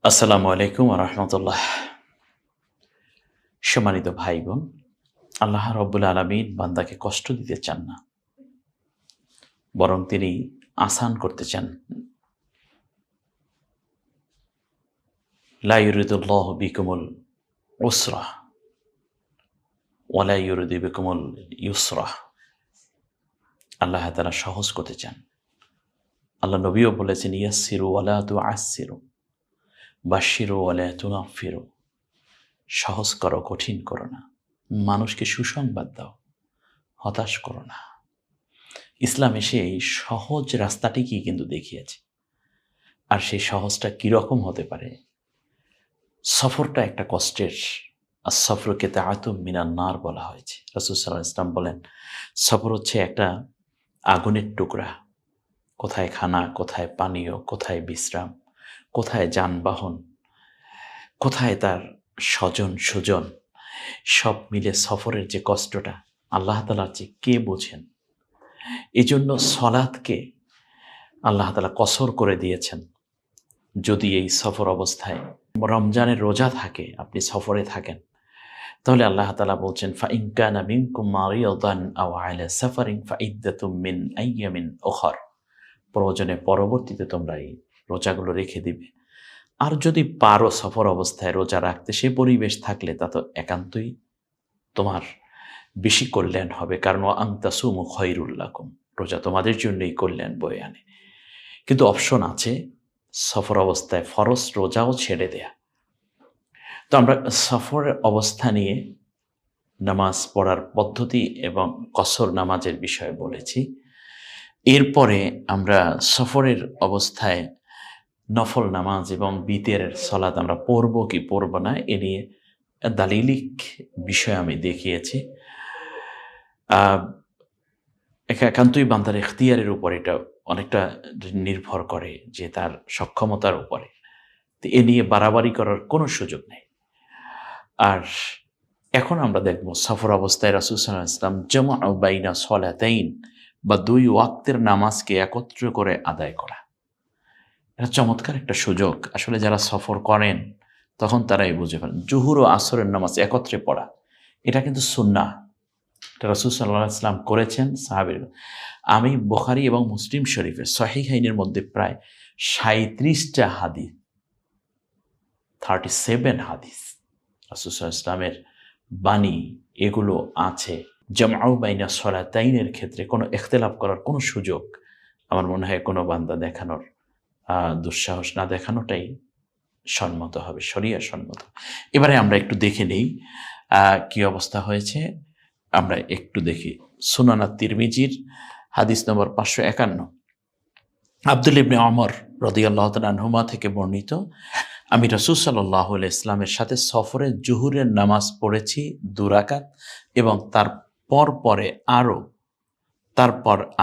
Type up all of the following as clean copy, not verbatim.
আসসালামু আলাইকুম ওয়া রাহমাতুল্লাহ। সম্মানিত ভাই বোন, আল্লাহ রাব্বুল আলামিন বান্দাকে কষ্ট দিতে চান না, বরং তিনি আসান করতে চান। লা ইউরিদুল্লাহু বিকুমুল উসরা ওয়া লা ইউরিদু বিকুমুল ইউসরা। আল্লাহ তাআলা সহজ করতে চান। আল্লাহ নবীও বলেছেন, ইয়াসসিরু ওয়া লা তুআসসিরু, বাশশিরু ওয়া লা তুনাফফিরু। সহজ করো, কঠিন করো না। মানুষকে সুসংবাদ দাও, হতাশ করো না। ইসলাম এসে এই সহজ রাস্তাটিকেই কিন্তু দেখিয়েছে। আর সেই সহজটা কীরকম হতে পারে? সফরটা একটা কষ্টের। আর সফরকে তাআতুম মিনান নার বলা হয়েছে। রাসূল সাল্লাল্লাহু আলাইহি ওয়াসাল্লাম বলেন, সফর হচ্ছে একটা আগুনের টুকরা। কোথায় খানা, কোথায় পানীয়, কোথায় বিশ্রাম, কোথায় যানবাহন, কোথায় তার স্বজন সুজন, সব মিলে সফরের যে কষ্টটা আল্লাহ তাআলার চেয়ে কে বোঝেন? এজন্য সলাতকে আল্লাহ তাআলা কসর করে দিয়েছেন। যদি এই সফর অবস্থায় রমজানের রোজা থাকে, আপনি সফরে থাকেন, তাহলে আল্লাহ তাআলা বলছেন, ফাইন কানা মিনকুম মারিয়াদান আও আলা সাফারিন ফাইদ্দাতুম মিন আইয়ামিন উখর। প্রয়োজনে পরবর্তীতে তোমরা এই রোজাগুলো রেখে দিবে। আর যদি পারো সফর অবস্থায় রোজা রাখতে, সে পরিবেশ থাকলে তা তো একান্তই তোমার বেশি কল্যাণ হবে। কারণ আন তাসুমু খায়রুল লাকুম, রোজা তোমাদের জন্যই কল্যাণ বয়ে আনে। কিন্তু অপশন আছে, সফর অবস্থায় ফরজ রোজাও ছেড়ে দেয়া। তো আমরা সফরের অবস্থা নিয়ে নামাজ পড়ার পদ্ধতি এবং কসর নামাজের বিষয়ে বলেছি। এরপরে আমরা সফরের অবস্থায় নফল নামাজ এবং বিতেরের সলাত আমরা পড়ব কি পড়ব না, এ নিয়ে দালিলিক বিষয় আমি দেখিয়েছি। একান্তই বান্দার ইখতিয়ারের উপর এটা অনেকটা নির্ভর করে, যে তার সক্ষমতার উপরে। তো এ নিয়ে বাড়াবাড়ি করার কোনো সুযোগ নেই। আর এখন আমরা দেখব সফর অবস্থায় রাসূল সাল্লাল্লাহু আলাইহি ওয়াসাল্লাম জামআ বাইনা সলাতাইন, বা দুই ওয়াক্তের নামাজকে একত্র করে আদায় করা। এটা চমৎকার একটা সুযোগ। আসলে যারা সফর করেন তখন তারাই বুঝে ফেলেন। জুহুর ও আসরের নামাজ একত্রে পড়া, এটা কিন্তু সুন্নাহ। এটা রাসূল সাল্লাল্লাহু আলাইহি ওয়াসাল্লাম করেছেন, সাহাবীরা। আমি বুখারী এবং মুসলিম শরীফের সহিহাইনের মধ্যে প্রায় ৩৭টা হাদিস, 37 হাদিস রাসূল সাল্লাল্লাহু আলাইহি ওয়াসাল্লামের বাণী এগুলো আছে। জামআউ বাইনা সলাতাইনের ক্ষেত্রে কোনো ইখতিলাফ করার কোনো সুযোগ আমার মনে হয় কোনো বান্দা দেখানোর দুঃসাহস না দেখানোটাই সম্মত হবে, শরিয়া সম্মত। এবারে আমরা একটু দেখে নেই কি অবস্থা হয়েছে। আমরা একটু দেখি সুনান আত-তিরমিজির হাদিস নম্বর 551, আব্দুল্লাহ ইবনে ওমর রাদিয়াল্লাহু তাআলা আনহুমা থেকে বর্ণিত, আমি রাসূল সাল্লাল্লাহু আলাইহি ওয়াসাল্লামের সাথে সফরে জুহুরের নামাজ পড়েছি 2 রাকাত, এবং তারপর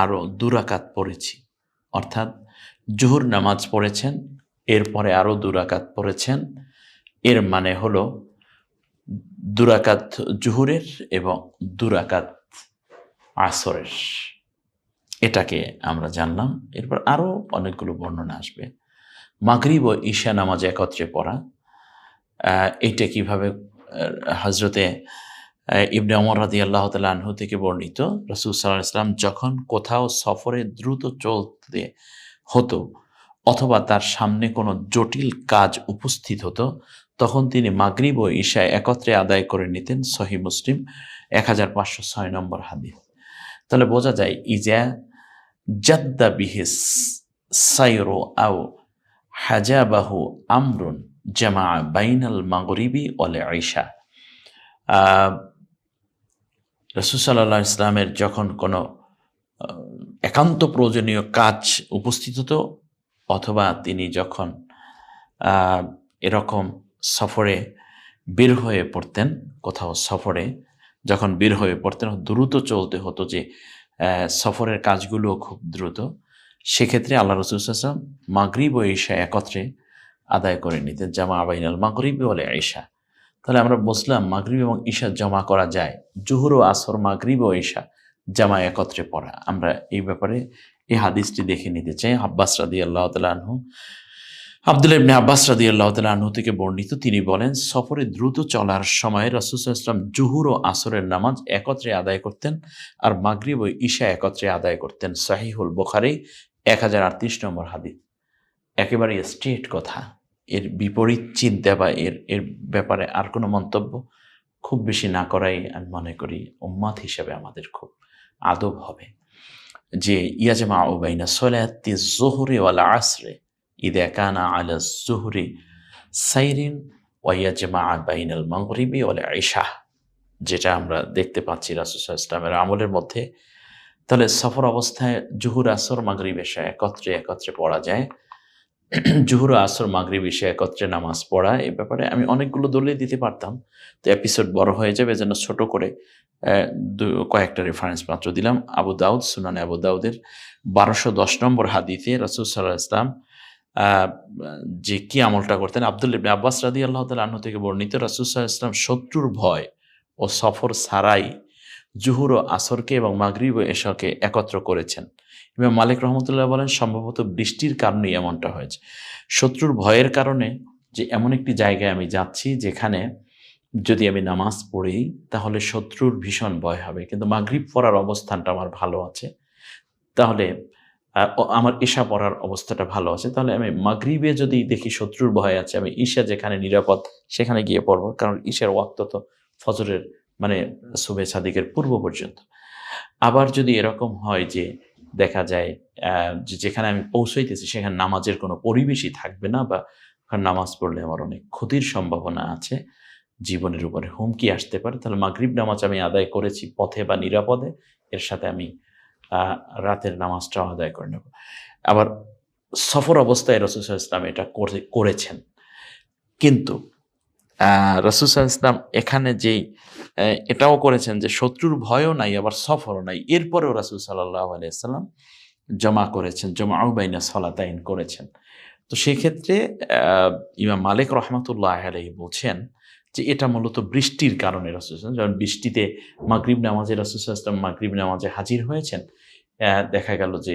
আরো 2 রাকাত পড়েছি। অর্থাৎ জুহুর নামাজ পড়েছেন, এরপরে আরো 2 রাকাত পড়েছেন। এর মানে হলো 2 রাকাত জুহুরের এবং 2 রাকাত আসরের। এটাকে আমরা জানলাম। এরপর আরো অনেকগুলো বর্ণনা আসবে। মাগরিব ও ঈশা নামাজ একত্রে পড়া, এইটা কিভাবে? হযরতে ইবনে ওমর রাদিয়াল্লাহু তাআলা আনহু থেকে বর্ণিত, রাসূল সাল্লাল্লাহু আলাইহি ওয়াসাল্লাম যখন কোথাও সফরে দ্রুত চলতে হতো অথবা তার সামনে কোনো জটিল কাজ উপস্থিত হতো, তখন তিনি মাগরিব ও ঈশা একত্রে আদায় করে নিতেন। সহিহ মুসলিম 1506 নম্বর হাদিস। তাহলে বোঝা যায়, ইজা জাদ্দা বিহিস সাইরু আও হাজাবাহু আমরুন জামা বাইনাল মাগরিবি ওয়াল ঈশা। রাসূল সাল্লাল্লাহু আলাইহি ওয়াসাল্লামের যখন কোনো একান্ত প্রয়োজনীয় কাজ উপস্থিত হতো, অথবা তিনি যখন এরকম সফরে বের হয়ে পড়তেন, কোথাও সফরে যখন বের হয়ে পড়তেন, দ্রুত চলতে হতো, যে সফরের কাজগুলো খুব দ্রুত, সেক্ষেত্রে আল্লাহ রাসূল সাল্লাল্লাহু আলাইহি ওয়াসাল্লাম মাগরিব ও ঈশা একত্রে আদায় করে নিতেন, জামা বাইনাল মাগরিবি ওয়াল ঈশা। তাহলে আমরা বুঝলাম মাগরিব এবং ঈশা জমা করা যায়। জুহুর ও আসর, মাগরিব ও ঈশা জামা একত্রে পড়া। আমরা এই ব্যাপারে এই হাদিসটি দেখে নিতে চাই। আব্বাস রাদিয়াল্লাহু তাআলা আনহু আব্দুল্লাহ ইবনে আব্বাস রাদিয়াল্লাহু তাআলা আনহু থেকে বর্ণিত, তিনি বলেন, সফরে দ্রুত চলার সময় রাসূল সাল্লাল্লাহু আলাইহি ওয়াসাল্লাম জুহুর ও আসরের নামাজ একত্রে আদায় করতেন, আর মাগরিব ও ইশা একত্রে আদায় করতেন। সহিহুল বুখারী 1038 নম্বর হাদিস। একেবারে স্ট্রেট কথা। এর বিপরীত চিন্তা বা এর ব্যাপারে আর কোনো মন্তব্য খুব বেশি না করাই আমি মনে করি উম্মাত হিসেবে আমাদের খুব আদব হবে। যে ইয়াজমাউ বাইনা সলাতি যুহরি ওয়াল আসরি ইযা কানা আলা যুহরি সাইরিন ওয়া ইয়াজমা বাইনাল মাগরিবি ওয়াল ইশা, যেটা আমরা দেখতে পাচ্ছি রাসূল সাল্লাল্লাহু আলাইহি ওয়াসাল্লামের আমলের মধ্যে। তাহলে সফর অবস্থায় জুহুর, আসর, মাগরিব, ইশা একত্রে পড়া যায়। জুহুর, আসর, মাগরিব, ইশা একত্রে নামাজ পড়া, এ ব্যাপারে আমি অনেকগুলো দলিল দিতে পারতাম। তো এপিসোড বড় হয়ে যাবে, এজন্য ছোট করে কয়েকটা রেফারেন্স মাত্র দিলাম। আবু দাউদ, সুনানে আবু দাউদের 1210 নম্বর হাদিসে রাসূল সাল্লাল্লাহু আলাইহি ওয়াসাল্লাম যে কি আমলটা করতেন, আব্দুল্লাহ ইবনে আব্বাস রাদিয়াল্লাহু তাআলা আনহু থেকে বর্ণিত, রাসূল সাল্লাল্লাহু আলাইহি ওয়াসাল্লাম শত্রুর ভয় ও সফর ছাড়াই জুহুর ও আসরকে এবং মাগরিব ও এশাকে একত্র করেছেন। ইমাম মালিক রহমতুল্লাহ বলেন, সম্ভবত বৃষ্টির কারণেই এমনটা হয়েছে। শত্রুর ভয়ের কারণে, যে এমন একটি জায়গায় আমি যাচ্ছি যেখানে যদি আমি নামাজ পড়ি তাহলে শত্রুর ভীষণ ভয় হবে, কিন্তু মাগরিব পড়ার অবস্থানটা আমার ভালো আছে, তাহলে আমার ইশা পড়ার অবস্থাটা ভালো আছে, তাহলে আমি মাগরিবে যদি দেখি শত্রুর ভয় আছে, আমি ইশা যেখানে নিরাপদ সেখানে গিয়ে পড়বো, কারণ ইশার ওয়াক্ত তো ফজরের মানে সুবহে সাদিকের পূর্ব পর্যন্ত। আবার যদি এরকম হয় যে দেখা যায় যে যেখানে আমি পৌঁছাইতেছি সেখানে নামাজের কোনো পরিবেশই থাকবে না, বা ওখানে নামাজ পড়লে আমার অনেক ক্ষতির সম্ভাবনা আছে, জীবনের উপরে হুমকি আসতে পারে, তাহলে মাগরিব নামাজ আমি আদায় করেছি পথে বা নিরাপদে, এর সাথে আমি রাতের নামাজটাও আদায় করে নেব। আবার সফর অবস্থায় রাসূল সাল্লাল্লাহু আলাইহি ওয়াসাল্লাম এটা করেছেন। কিন্তু রাসূল সাল্লাল্লাহু আলাইহি ওয়াসাল্লাম এখানে যেই এটাও করেছেন যে শত্রুর ভয়ও নাই, আবার সফরও নাই, এরপরেও রাসূল সাল্লাল্লাহু আলাইহি ওয়াসাল্লাম জমা করেছেন, জমাউ বাইনা সলাতাইন করেছেন। তো সেক্ষেত্রে ইমাম মালিক রহমাতুল্লাহ আলাইহি বলছেন যে এটা মূলত বৃষ্টির কারণে রাসূল সাল্লাল্লাহু আলাইহি ওয়াসাল্লাম, যখন বৃষ্টিতে মাগরিব নামাজে রাসূল সাল্লাল্লাহু আলাইহি ওয়াসাল্লাম মাগরিব নামাজে হাজির হয়েছেন, দেখা গেল যে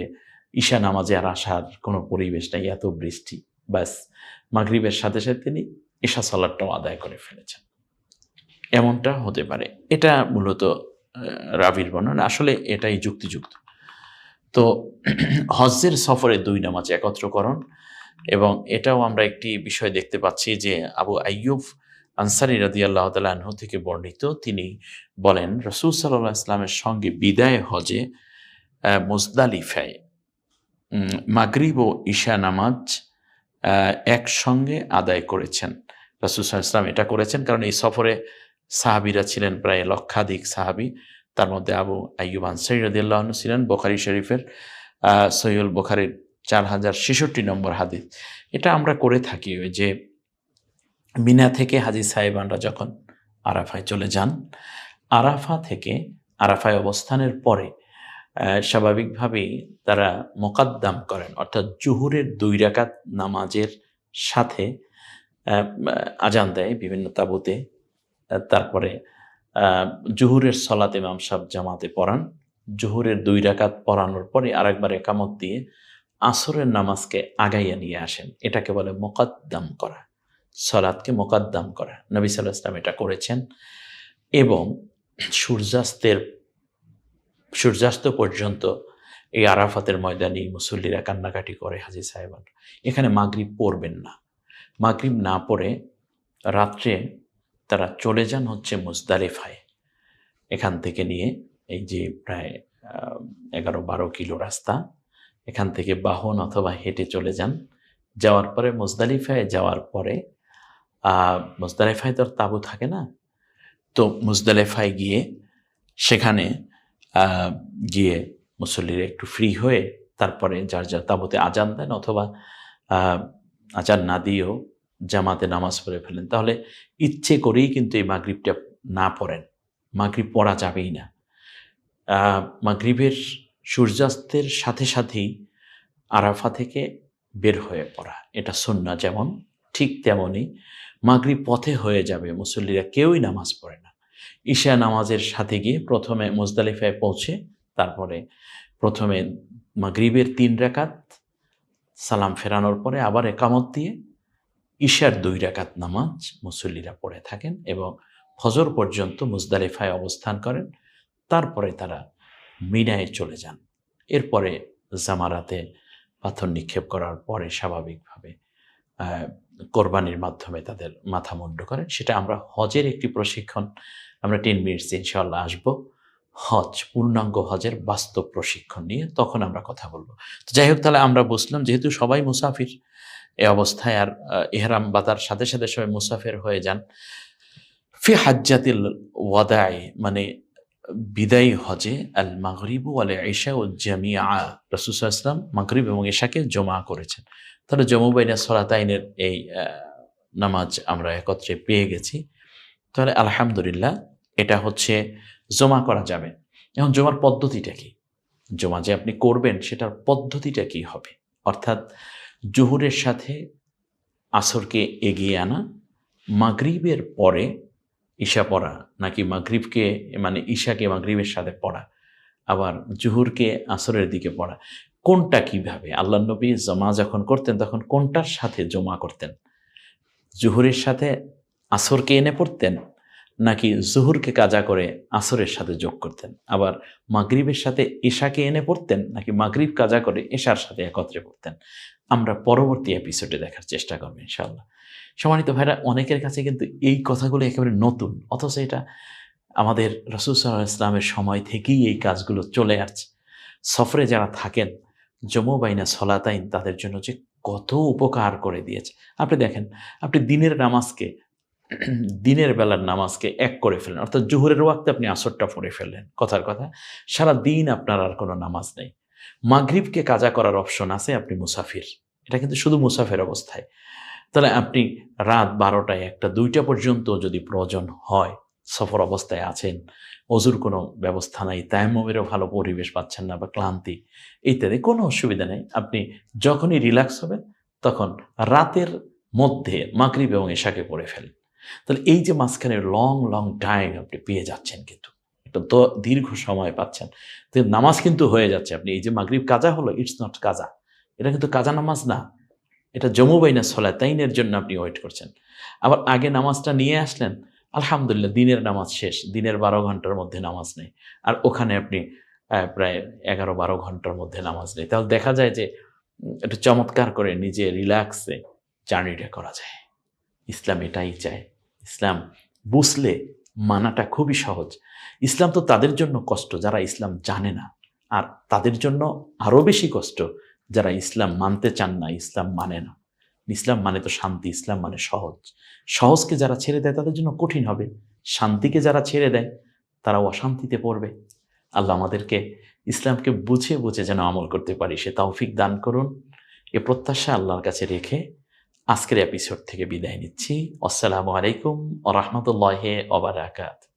ঈশা নামাজে আর আসার কোনো পরিবেশ নাই, এত বৃষ্টি। ব্যাস মাগরিবের সাথে সাথে তিনি ঈশা সালাতটাও আদায় করে ফেলেছেন। এমনটা হতে পারে। এটা মূলত রাবির বর্ণনা, আসলে এটাই যুক্তিযুক্ত। তো হজ্জের সফরে ২ নামাজ একত্রকরণ, এবং এটাও আমরা একটি বিষয় দেখতে পাচ্ছি যে আবু আইয়ুব আনসারী রাদিয়াল্লাহু তাআলা আনহু থেকে বর্ণিত, তিনি বলেন, রাসূল সাল্লাল্লাহু আলাইহি ওয়াসাল্লামের সঙ্গে বিদায় হজে মুজদালিফায় মাগরিব ও ঈশা নামাজ একসঙ্গে আদায় করেছেন। রাসূল সাল্লাল্লাহু আলাইহি ওয়াসাল্লাম এটা করেছেন কারণ এই সফরে সাহাবীরা ছিলেন প্রায় লক্ষাধিক সাহাবী। তার মধ্যে আবু আইয়ুব আনসারী রাদিয়াল্লাহু আনহু ছিলেন। বুখারী শরীফের সহিহুল বুখারীর 4066 নম্বর হাদিস। এটা আমরা করে থাকি, ওই যে মিনা থেকে হাজী সাহেবানরা যখন আরাফায় চলে যান, আরাফা থেকে আরাফায় অবস্থানের পরে স্বাভাবিকভাবেই তারা মোকাদ্দাম করেন, অর্থাৎ জুহুরের 2 রাকাত নামাজের সাথে আজান দেয় বিভিন্ন তাঁবুতে। তারপরে জুহুরের সলাত ইমাম সাহেব জামাতে পড়ান। জুহুরের 2 রাকাত পড়ানোর পরে আরেকবার একামত দিয়ে আসরের নামাজকে আগাইয়া নিয়ে আসেন। এটাকে বলে মোকাদ্দাম করা, সলাতকে মোকাদ্দাম করা। নবী সাল্লাল্লাহু আলাইহি ওয়াসাল্লাম এটা করেছেন, এবং সূর্যাস্ত পর্যন্ত এই আরাফাতের ময়দানে মুসল্লিরা কান্নাকাটি করে হাজী সাহেবান। এখানে মাগরিব পড়বেন না। মাগরিব না পড়ে রাত্রে তারা চলে যান হচ্ছে মুজদালিফায়। এখান থেকে নিয়ে এই যে প্রায় 11-12 কিলো রাস্তা, এখান থেকে বাহন অথবা হেঁটে চলে যান। যাওয়ার পরে মুজদালিফায় যাওয়ার পরে মুজদালিফায় তো আর তাঁবু থাকে না, তো মুজদালিফায় গিয়ে সেখানে গিয়ে মুসল্লিরা একটু ফ্রি হয়ে তারপরে যার যার তাঁবুতে আজান দেন, অথবা আজান না দিয়েও জামাতে নামাজ পড়ে ফেলেন। তাহলে ইচ্ছে করেই কিন্তু এই মাগরিবটা না পড়েন, মাগরিব পড়া যাবেই না। মাগরিবের সূর্যাস্তের সাথে সাথেই আরাফা থেকে বের হয়ে পড়া, এটা সুন্নাহ যেমন, ঠিক তেমনই মাগরিব পথে হয়ে যাবে, মুসল্লিরা কেউই নামাজ পড়ে না। ঈশা নামাজের সাথে গিয়ে প্রথমে মুজদালিফায় পৌঁছে তারপরে প্রথমে মাগরিবের 3 রাকাত, সালাম ফেরানোর পরে আবার একামত দিয়ে ঈশার 2 রাকাত নামাজ মুসল্লিরা পড়ে থাকেন এবং ফজর পর্যন্ত মুজদালিফায় অবস্থান করেন। তারপরে তারা মিনায় চলে যান। এরপরে জামারাতে পাথর নিক্ষেপ করার পরে স্বাভাবিকভাবে কোরবানির মাধ্যমে তাদের মাথা মুন্ড করেন। সেটা আমরা হজের একটি প্রশিক্ষণ, আমরা 10 মিনিটস ইনশাআল্লাহ আসবো হজ, পূর্ণাঙ্গ হজের বাস্তব প্রশিক্ষণ নিয়ে, তখন আমরা কথা বলবো। তো যাই হোক, তাহলে আমরা বুঝলাম যেহেতু সবাই মুসাফির, এ অবস্থায় আর ইহরাম বাঁধার সাথে সাথে সবাই মুসাফির হয়ে যান। ফি হাজ্জাতিল ওয়াদাই মানে বিদায়ী হজে আল মাগরিব ওয়াল ইশা ও জামিয়া, রাসূল সাল্লাল্লাহু আলাইহি ওয়াসাল্লাম মাগরিব এবং ইশাকে জমা করেছেন। তাহলে জমু বাইনা সলাতাইনের এই নামাজ আমরা একত্রে পেয়ে গেছি। তাহলে আলহামদুলিল্লাহ, এটা হচ্ছে জমা করা যাবে। এখন জমার পদ্ধতিটা কি? জমা যে আপনি করবেন সেটার পদ্ধতিটা কি হবে? অর্থাৎ জোহরের সাথে আসরকে এগিয়ে আনা, মাগরিবের পরে ঈশা পড়া, নাকি মাগরিবকে মানে ঈশাকে মাগরিবের সাথে পড়া, আবার জুহুরকে আসরের দিকে পড়া, কোনটা কিভাবে? আল্লাহ নবী জমা যখন করতেন তখন কোনটার সাথে জমা করতেন? জুহুরের সাথে আসরকে এনে পড়তেন, নাকি জুহুরকে কাজা করে আসরের সাথে যোগ করতেন? আবার মাগরিবের সাথে ঈশাকে এনে পড়তেন, নাকি মাগরিব কাজা করে ঈশার সাথে একত্রে পড়তেন? আমরা পরবর্তী এপিসোডে দেখার চেষ্টা করব ইনশাআল্লাহ। সম্মানিত ভাইরা, অনেকের কাছে কিন্তু এই কথাগুলো একেবারে নতুন, অথচ এটা আমাদের রাসূল সাল্লাল্লাহু আলাইহি ওয়াসাল্লামের সময় থেকেই এই কাজগুলো চলে আসছে। সফরে যারা থাকেন, জমু বাইনা সলাতাইন তাদের জন্য যে কত উপকার করে দিয়েছে। আপনি দেখেন, আপনি দিনের নামাজকে দিনের বেলার নামাজকে এক করে ফেলেন, অর্থাৎ জোহরের ওয়াক্তে আপনি আসরটা পড়ে ফেললেন। কথার কথা, সারা দিন আপনার আর কোনো নামাজ নেই। মাগরিবকে কাজা করার অপশন আছে, আপনি মুসাফির। এটা কিন্তু শুধু মুসাফির অবস্থায়। তাহলে আপনি রাত 12টায় 1টা 2টা পর্যন্ত যদি প্রয়োজন হয়, সফর অবস্থায় আছেন, অজুর কোনো ব্যবস্থা নাই, তায়াম্মুমেরও ভালো পরিবেশ পাচ্ছেন না বা ক্লান্তি ইত্যাদি, কোনো অসুবিধা নেই। আপনি যখনই রিল্যাক্স হবেন তখন রাতের মধ্যে মাগরিব এবং এশাকে পড়ে ফেলেন। তাহলে এই যে মাঝখানে লং টাইম আপনি পেয়ে যাচ্ছেন, কিন্তু একটা দীর্ঘ সময় পাচ্ছেন। তো নামাজ কিন্তু হয়ে যাচ্ছে। আপনি এই যে মাগরিব কাজা হলো, ইটস নট কাজা। এটা কিন্তু কাজা নামাজ না। এটা জমু বাইনা সলাতাইনের জন্য আপনি ওয়েট করছেন। আবার আগে নামাজটা নিয়ে আসলেন, আলহামদুলিল্লাহ দিনের নামাজ শেষ। দিনের 12 ঘন্টার মধ্যে নামাজ নেই। আর ওখানে আপনি প্রায় 11-12 ঘন্টার মধ্যে নামাজ নেই। তাহলে দেখা যায় যে একটু চমৎকার করে নিজে রিল্যাক্সে জার্নিটা করা যায়। ইসলাম এটাই চায়। ইসলাম বুঝলে মানাটা খুবই সহজ। ইসলাম তো তাদের জন্য কষ্ট যারা ইসলাম জানে না, আর তাদের জন্য আরও বেশি কষ্ট যারা ইসলাম মানতে চান না, ইসলাম মানে না। ইসলাম মানে তো শান্তি, ইসলাম মানে সহজ। সহজকে যারা ছেড়ে দেয় তাদের জন্য কঠিন হবে। শান্তিকে যারা ছেড়ে দেয় তারা অশান্তিতে পড়বে। আল্লাহ আমাদেরকে ইসলামকে বুঝে বুঝে যেন আমল করতে পারি, সে তৌফিক দান করুন। এ প্রত্যাশা আল্লাহর কাছে রেখে আজকের এপিসোড থেকে বিদায় নিচ্ছি। আসসালামু আলাইকুম ওয়া রাহমাতুল্লাহি ওয়া বারাকাতুহু।